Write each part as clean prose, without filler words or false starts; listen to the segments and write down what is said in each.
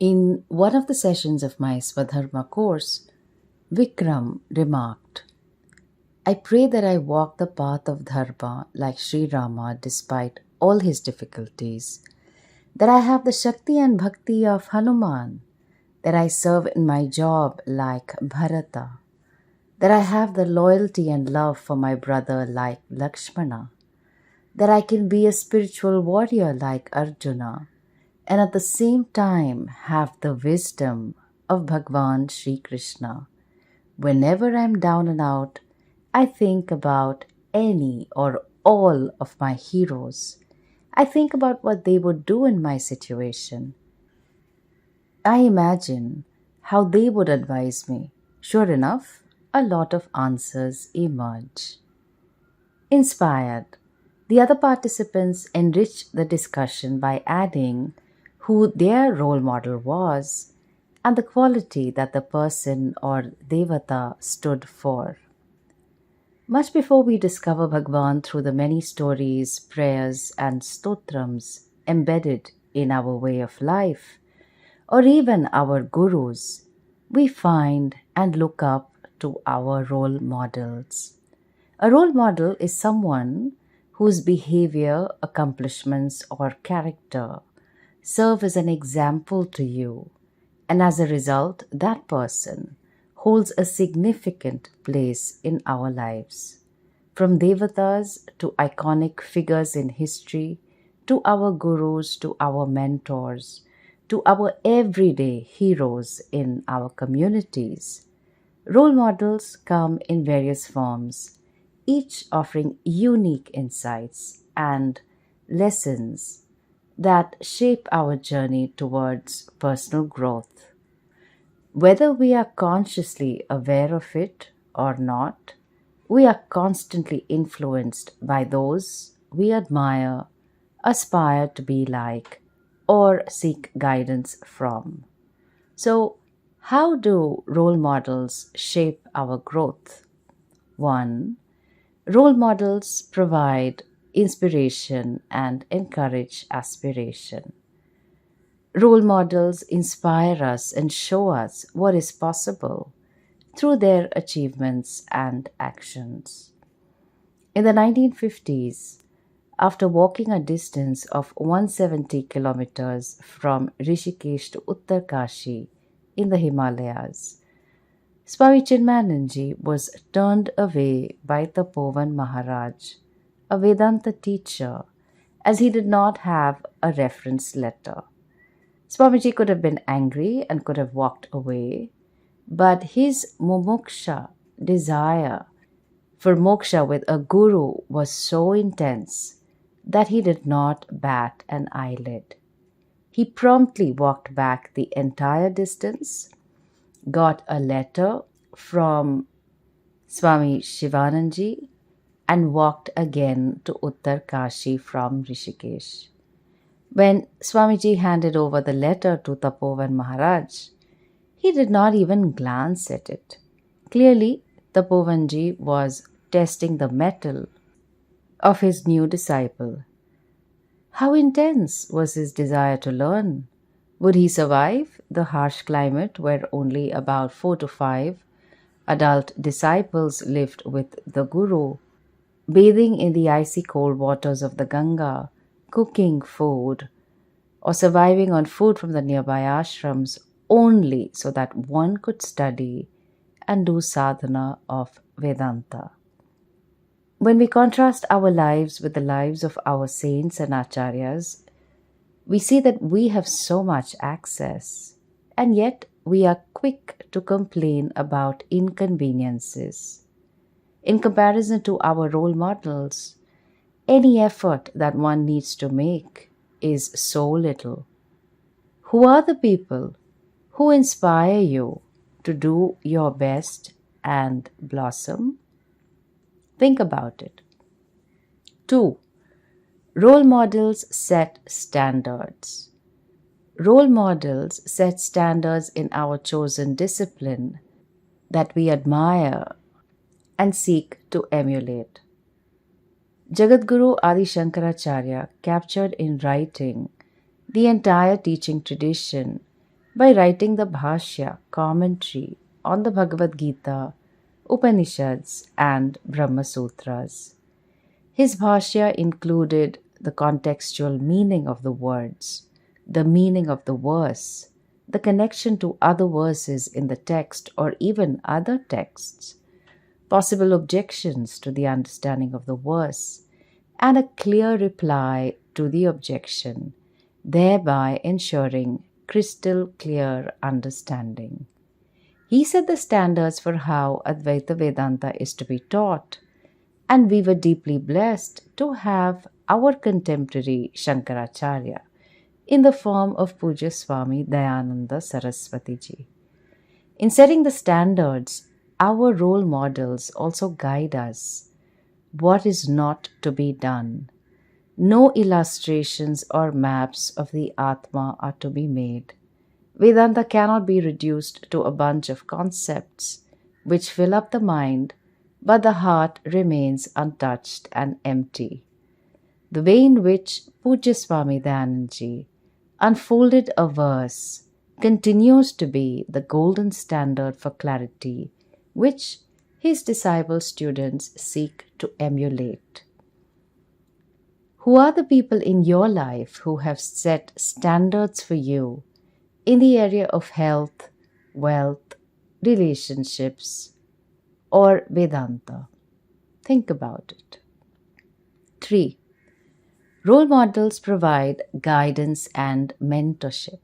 In one of the sessions of my Swadharma course, Vikram remarked, I pray that I walk the path of Dharma like Sri Rama despite all his difficulties, that I have the Shakti and Bhakti of Hanuman, that I serve in my job like Bharata, that I have the loyalty and love for my brother like Lakshmana, that I can be a spiritual warrior like Arjuna, and at the same time have the wisdom of Bhagavan Sri Krishna. Whenever I'm down and out, I think about any or all of my heroes. I think about what they would do in my situation. I imagine how they would advise me. Sure enough, a lot of answers emerge. Inspired, the other participants enriched the discussion by adding who their role model was and the quality that the person or devata stood for. Much before we discover Bhagavan through the many stories, prayers, and stotrams embedded in our way of life, or even our gurus, we find and look up to our role models. A role model is someone whose behavior, accomplishments, or character serve as an example to you, and as a result, that person holds a significant place in our lives. From devatas to iconic figures in history, to our gurus, to our mentors, to our everyday heroes in our communities, role models come in various forms, each offering unique insights and lessons that shape our journey towards personal growth. Whether we are consciously aware of it or not, we are constantly influenced by those we admire, aspire to be like, or seek guidance from. So, how do role models shape our growth? 1. Role models provide inspiration and encourage aspiration. Role models inspire us and show us what is possible through their achievements and actions. In the 1950s, after walking a distance of 170 kilometers from Rishikesh to Uttarkashi in the Himalayas, Swami Chinmayananda was turned away by Tapovan Maharaj, a Vedanta teacher, as he did not have a reference letter. Swamiji could have been angry and could have walked away, but his mumuksha desire for moksha with a guru was so intense that he did not bat an eyelid. He promptly walked back the entire distance, got a letter from Swami Shivananji, and walked again to Uttarkashi from Rishikesh. When Swamiji handed over the letter to Tapovan Maharaj, he did not even glance at it. Clearly, Tapovanji was testing the mettle of his new disciple. How intense was his desire to learn? Would he survive the harsh climate where only about 4 to 5 adult disciples lived with the Guru, bathing in the icy cold waters of the Ganga, cooking food, or surviving on food from the nearby ashrams only so that one could study and do sadhana of Vedanta? When we contrast our lives with the lives of our saints and acharyas, we see that we have so much access, and yet we are quick to complain about inconveniences. In comparison to our role models, any effort that one needs to make is so little. Who are the people who inspire you to do your best and blossom? Think about it. 2. Role models set standards. Role models set standards in our chosen discipline that we admire and seek to emulate. Jagadguru Adi Shankaracharya captured in writing the entire teaching tradition by writing the Bhashya commentary on the Bhagavad Gita, Upanishads, and Brahma Sutras. His Bhashya included the contextual meaning of the words, the meaning of the verse, the connection to other verses in the text or even other texts, possible objections to the understanding of the verse, and a clear reply to the objection, thereby ensuring crystal clear understanding. He set the standards for how Advaita Vedanta is to be taught, and we were deeply blessed to have our contemporary Shankaracharya in the form of Puja Swami Dayananda Saraswati ji. In setting the standards, our role models also guide us. What is not to be done? No illustrations or maps of the Atma are to be made. Vedanta cannot be reduced to a bunch of concepts which fill up the mind, but the heart remains untouched and empty. The way in which Pujya Swami Dayananda ji unfolded a verse continues to be the golden standard for clarity, which his disciple students seek to emulate. Who are the people in your life who have set standards for you in the area of health, wealth, relationships, or Vedanta? Think about it. 3. Role models provide guidance and mentorship.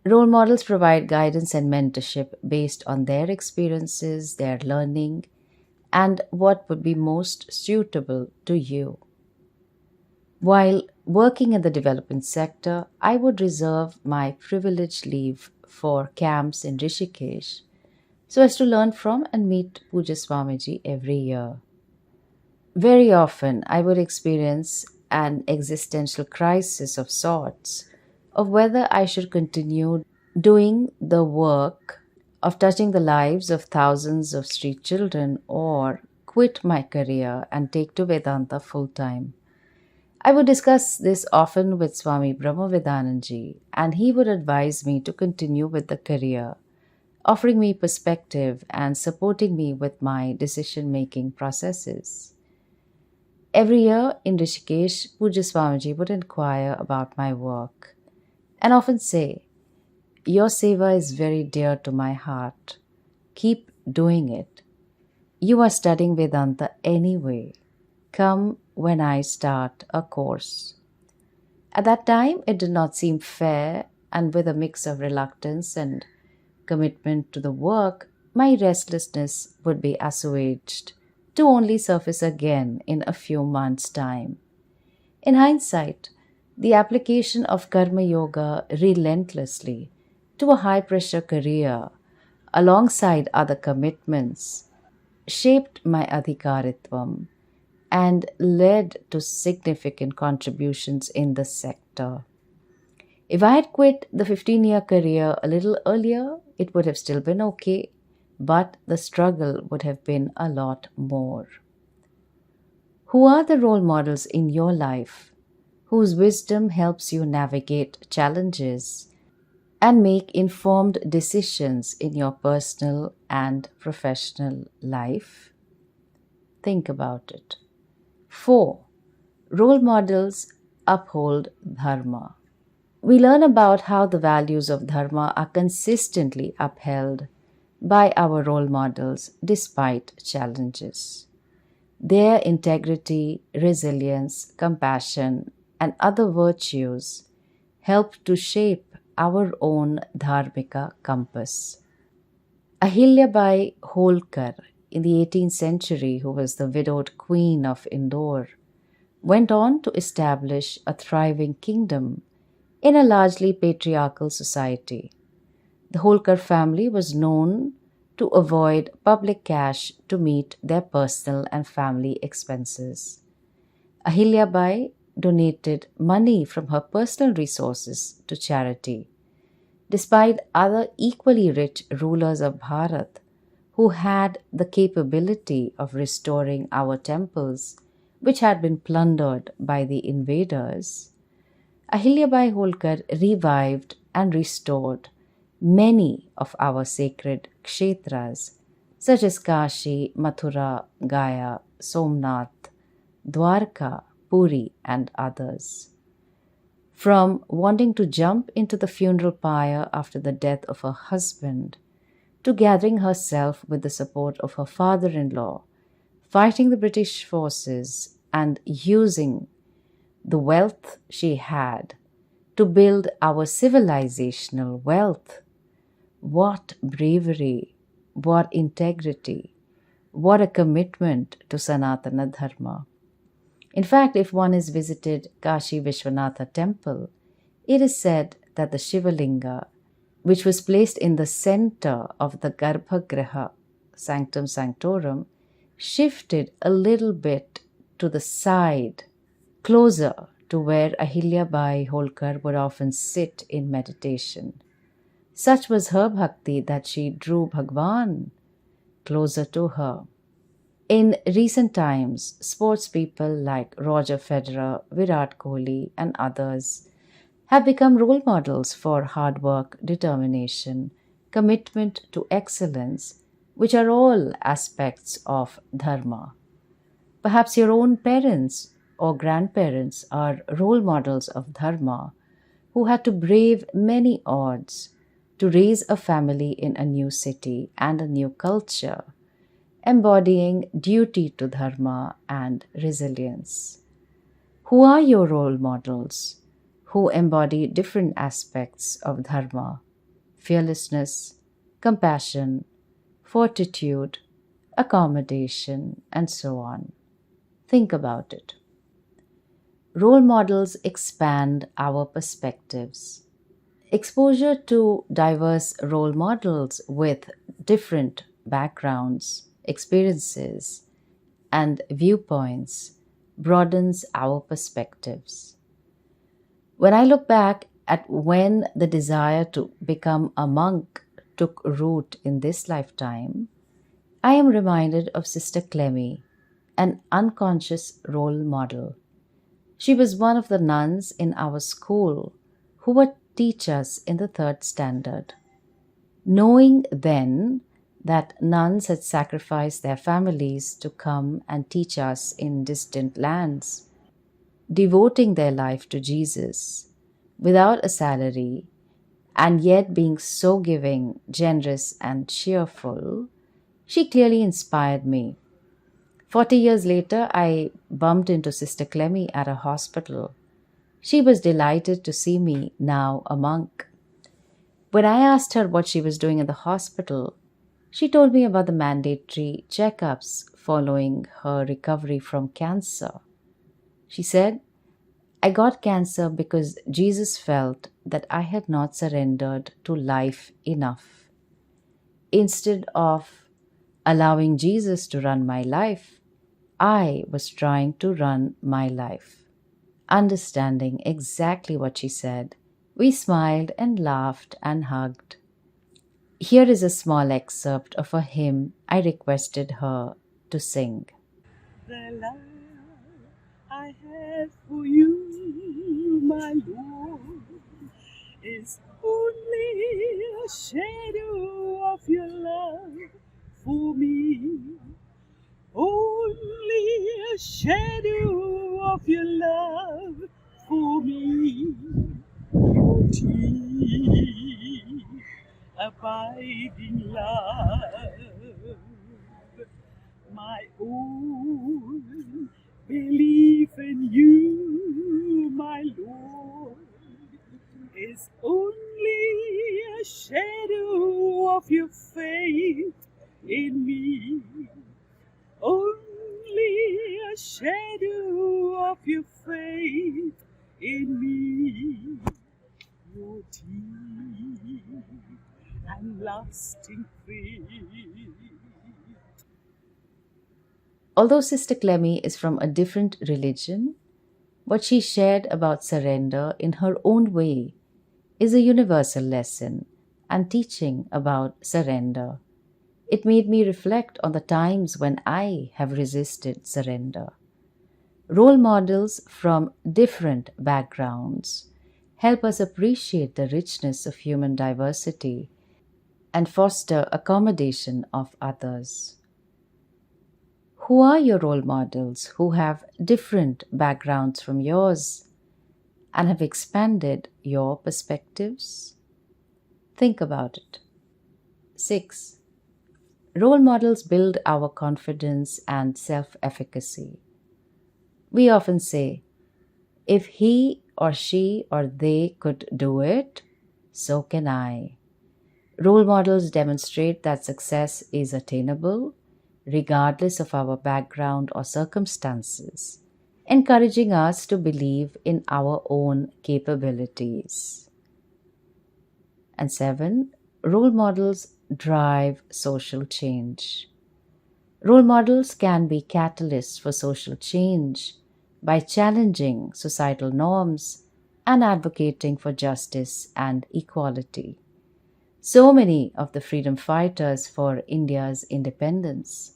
Role models provide guidance and mentorship based on their experiences, their learning, and what would be most suitable to you. While working in the development sector, I would reserve my privileged leave for camps in Rishikesh so as to learn from and meet Puja Swamiji every year. Very often, I would experience an existential crisis of sorts of whether I should continue doing the work of touching the lives of thousands of street children or quit my career and take to Vedanta full time. I would discuss this often with Swami Brahmaprajnananda, and he would advise me to continue with the career, offering me perspective and supporting me with my decision-making processes. Every year in Rishikesh, Puja Swamiji would inquire about my work and often say, "Your seva is very dear to my heart. Keep doing it. You are studying Vedanta anyway. Come when I start a course." At that time, it did not seem fair, and with a mix of reluctance and commitment to the work, my restlessness would be assuaged to only surface again in a few months' time. In hindsight, the application of Karma Yoga relentlessly to a high-pressure career alongside other commitments shaped my adhikaritvam and led to significant contributions in the sector. If I had quit the 15-year career a little earlier, it would have still been okay, but the struggle would have been a lot more. Who are the role models in your life whose wisdom helps you navigate challenges and make informed decisions in your personal and professional life? Think about it. 4. Role models uphold Dharma. We learn about how the values of Dharma are consistently upheld by our role models despite challenges. Their integrity, resilience, compassion, and other virtues help to shape our own dharmika compass. Ahilyabai Holkar, in the 18th century, who was the widowed queen of Indore, went on to establish a thriving kingdom in a largely patriarchal society. The Holkar family was known to avoid public cash to meet their personal and family expenses. Ahilyabai donated money from her personal resources to charity, despite other equally rich rulers of Bharat who had the capability of restoring our temples, which had been plundered by the invaders. Ahilyabai Holkar revived and restored many of our sacred kshetras, such as Kashi, Mathura, Gaya, Somnath, Dwarka, Puri, and others. From wanting to jump into the funeral pyre after the death of her husband, to gathering herself with the support of her father-in-law, fighting the British forces and using the wealth she had to build our civilizational wealth. What bravery, what integrity, what a commitment to Sanatana Dharma. In fact, if one has visited Kashi Vishwanatha temple, it is said that the Shivalinga, which was placed in the center of the Garbhagriha, Sanctum Sanctorum, shifted a little bit to the side, closer to where Ahilyabai Holkar would often sit in meditation. Such was her bhakti that she drew Bhagavan closer to her. In recent times, sports people like Roger Federer, Virat Kohli, and others have become role models for hard work, determination, commitment to excellence, which are all aspects of Dharma. Perhaps your own parents or grandparents are role models of Dharma who had to brave many odds to raise a family in a new city and a new culture, embodying duty to Dharma and resilience. Who are your role models who embody different aspects of Dharma? Fearlessness, compassion, fortitude, accommodation, and so on. Think about it. Role models expand our perspectives. Exposure to diverse role models with different backgrounds, experiences, and viewpoints broadens our perspectives. When I look back at when the desire to become a monk took root in this lifetime, I am reminded of Sister Clemmy, an unconscious role model. She was one of the nuns in our school who would teach us in the 3rd standard. Knowing then that nuns had sacrificed their families to come and teach us in distant lands, devoting their life to Jesus without a salary, and yet being so giving, generous, and cheerful, she clearly inspired me. 40 years later, I bumped into Sister Clemmy at a hospital. She was delighted to see me, now a monk. When I asked her what she was doing in the hospital, she told me about the mandatory checkups following her recovery from cancer. She said, "I got cancer because Jesus felt that I had not surrendered to life enough. Instead of allowing Jesus to run my life, I was trying to run my life." Understanding exactly what she said, we smiled and laughed and hugged. Here is a small excerpt of a hymn I requested her to sing. The love I have for you, my Lord, is only a shadow of your love for me. Only a shadow of your love for me. Your deep, abiding love, my own belief in you, my Lord, is only a shadow of your faith in me. Only a shadow of your faith in me. Your deep and lasting faith. Although Sister Clemmy is from a different religion, what she shared about surrender in her own way is a universal lesson and teaching about surrender. It made me reflect on the times when I have resisted surrender. Role models from different backgrounds help us appreciate the richness of human diversity, and foster accommodation of others. Who are your role models who have different backgrounds from yours and have expanded your perspectives? Think about it. 6. Role models build our confidence and self-efficacy. We often say, if he or she or they could do it, so can I. Role models demonstrate that success is attainable regardless of our background or circumstances, encouraging us to believe in our own capabilities. And 7, role models drive social change. Role models can be catalysts for social change by challenging societal norms and advocating for justice and equality. So many of the freedom fighters for India's independence,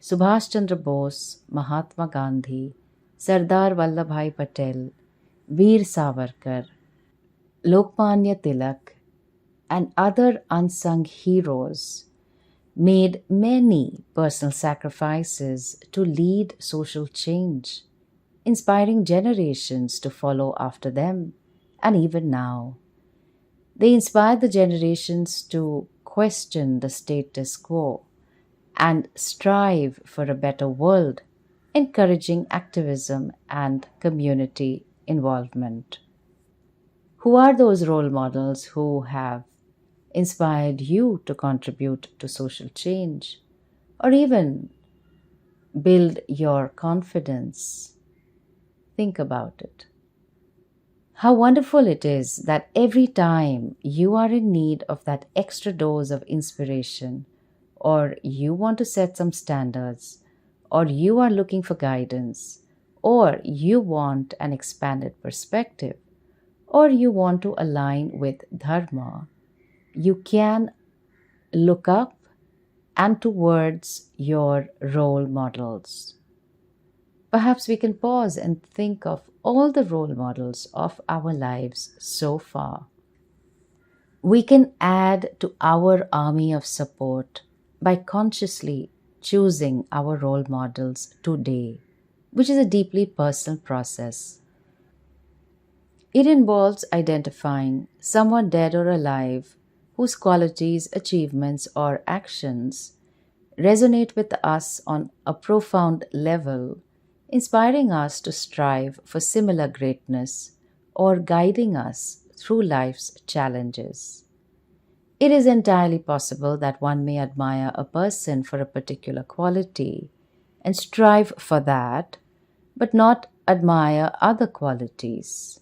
Subhash Chandra Bose, Mahatma Gandhi, Sardar Vallabhbhai Patel, Veer Savarkar, Lokmanya Tilak, and other unsung heroes made many personal sacrifices to lead social change, inspiring generations to follow after them, and even now. They inspired the generations to question the status quo and strive for a better world, encouraging activism and community involvement. Who are those role models who have inspired you to contribute to social change or even build your confidence? Think about it. How wonderful it is that every time you are in need of that extra dose of inspiration, or you want to set some standards, or you are looking for guidance, or you want an expanded perspective, or you want to align with Dharma, you can look up and towards your role models. Perhaps we can pause and think of all the role models of our lives so far. We can add to our army of support by consciously choosing our role models today, which is a deeply personal process. It involves identifying someone dead or alive whose qualities, achievements, or actions resonate with us on a profound level, inspiring us to strive for similar greatness or guiding us through life's challenges. It is entirely possible that one may admire a person for a particular quality and strive for that, but not admire other qualities.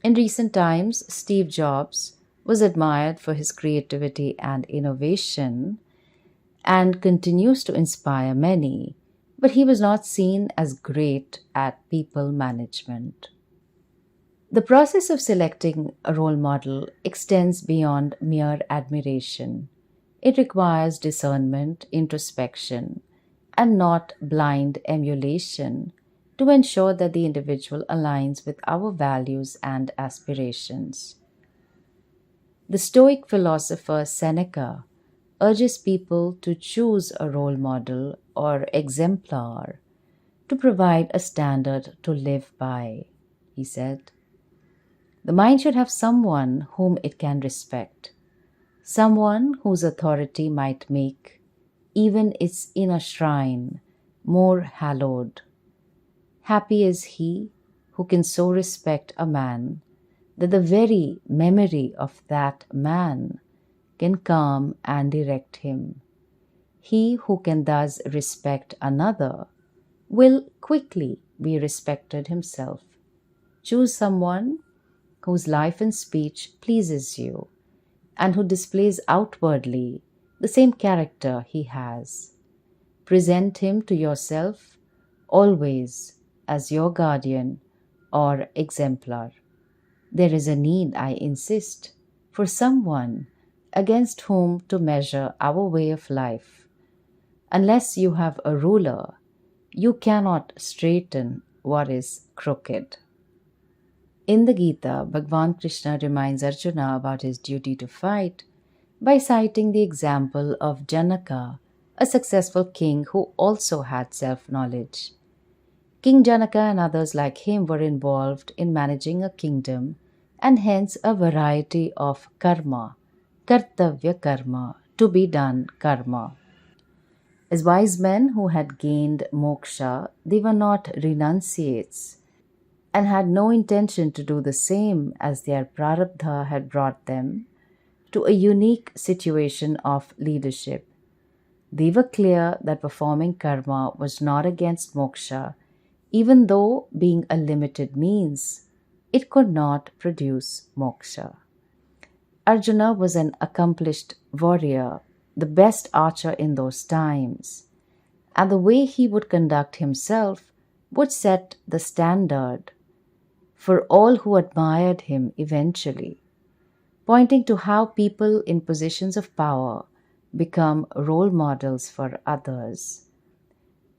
In recent times, Steve Jobs was admired for his creativity and innovation and continues to inspire many, but he was not seen as great at people management. The process of selecting a role model extends beyond mere admiration. It requires discernment, introspection, and not blind emulation to ensure that the individual aligns with our values and aspirations. The Stoic philosopher Seneca urges people to choose a role model or exemplar to provide a standard to live by. He said, "The mind should have someone whom it can respect, someone whose authority might make even its inner shrine more hallowed. Happy is he who can so respect a man that the very memory of that man can calm and direct him. He who can thus respect another will quickly be respected himself. Choose someone whose life and speech pleases you and who displays outwardly the same character he has. Present him to yourself always as your guardian or exemplar. There is a need, I insist, for someone against whom to measure our way of life. Unless you have a ruler, you cannot straighten what is crooked." In the Gita, Bhagavan Krishna reminds Arjuna about his duty to fight by citing the example of Janaka, a successful king who also had self-knowledge. King Janaka and others like him were involved in managing a kingdom and hence a variety of karma, kartavya karma, to be done karma. As wise men who had gained moksha, they were not renunciates and had no intention to do the same as their prarabdha had brought them to a unique situation of leadership. They were clear that performing karma was not against moksha, even though being a limited means, it could not produce moksha. Arjuna was an accomplished warrior, the best archer in those times, and the way he would conduct himself would set the standard for all who admired him eventually, pointing to how people in positions of power become role models for others.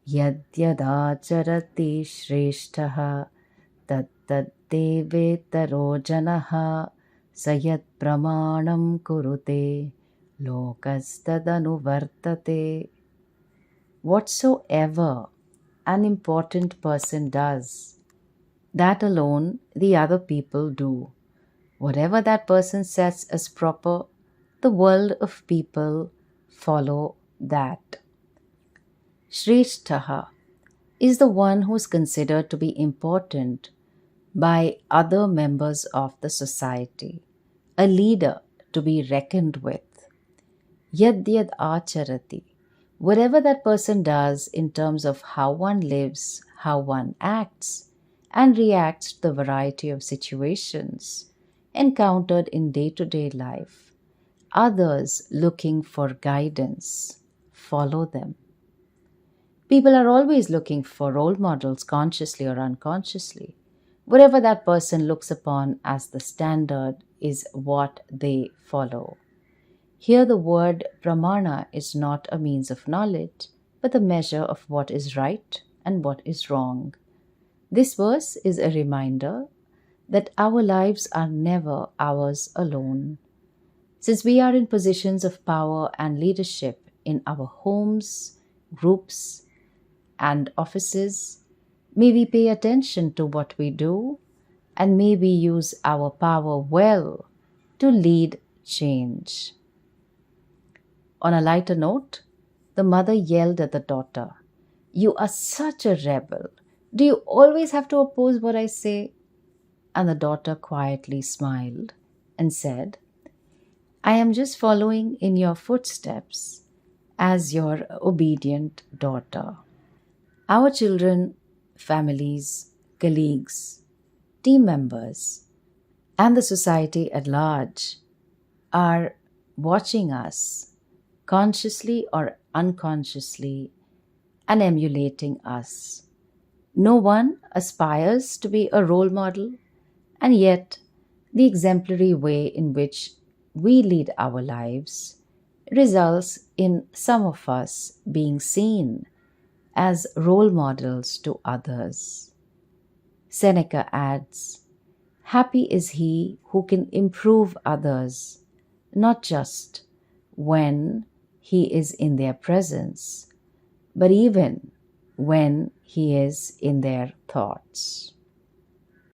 Yadyadacharati shreshtaha tattaddevetaro janaha sayat pramanam kurute lokastadanuvartate. Whatsoever an important person does, that alone the other people do. Whatever that person sets as proper, the world of people follow that. Shreshtaha is the one who is considered to be important by other members of the society, a leader to be reckoned with. Yadyad acharati, whatever that person does in terms of how one lives, how one acts, and reacts to the variety of situations encountered in day-to-day life, others looking for guidance follow them. People are always looking for role models, consciously or unconsciously. Whatever that person looks upon as the standard is what they follow. Here the word pramana is not a means of knowledge, but the measure of what is right and what is wrong. This verse is a reminder that our lives are never ours alone. Since we are in positions of power and leadership in our homes, groups, and offices, may we pay attention to what we do and may we use our power well to lead change. On a lighter note, the mother yelled at the daughter, "You are such a rebel. Do you always have to oppose what I say?" And the daughter quietly smiled and said, "I am just following in your footsteps as your obedient daughter." Our children, families, colleagues, team members, and the society at large are watching us consciously or unconsciously and emulating us. No one aspires to be a role model, and yet the exemplary way in which we lead our lives results in some of us being seen as role models to others. Seneca adds, "Happy is he who can improve others, not just when he is in their presence, but even when he is in their thoughts."